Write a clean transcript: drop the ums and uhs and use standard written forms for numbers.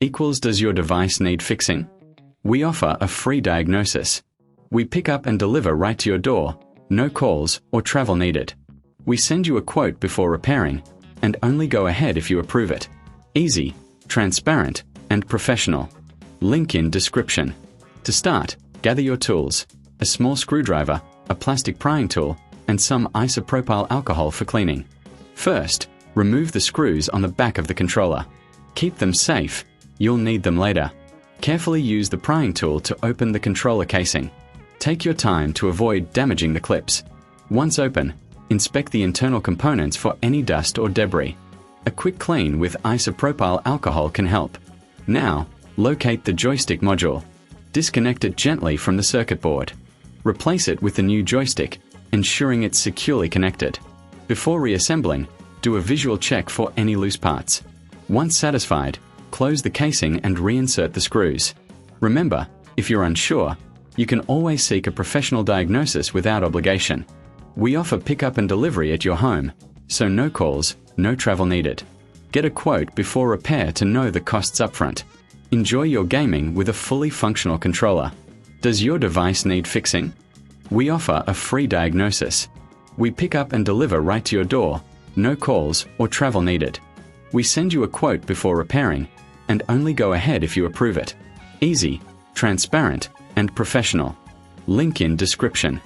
equals does your device need fixing? We offer a free diagnosis. We pick up and deliver right to your door, no calls or travel needed. We send you a quote before repairing, and only go ahead if you approve it. Easy, transparent, and professional. Link in description. To start, gather your tools, a small screwdriver, a plastic prying tool, and some isopropyl alcohol for cleaning. First, remove the screws on the back of the controller. Keep them safe, you'll need them later. Carefully use the prying tool to open the controller casing. Take your time to avoid damaging the clips. Once open, inspect the internal components for any dust or debris. A quick clean with isopropyl alcohol can help. Now, locate the joystick module. Disconnect it gently from the circuit board. Replace it with the new joystick, ensuring it's securely connected. Before reassembling, do a visual check for any loose parts. Once satisfied, close the casing and reinsert the screws. Remember, if you're unsure, you can always seek a professional diagnosis without obligation. We offer pickup and delivery at your home, so no calls, no travel needed. Get a quote before repair to know the costs upfront. Enjoy your gaming with a fully functional controller. Does your device need fixing? We offer a free diagnosis. We pick up and deliver right to your door, no calls or travel needed. We send you a quote before repairing, and only go ahead if you approve it. Easy, transparent, and professional. Link in description.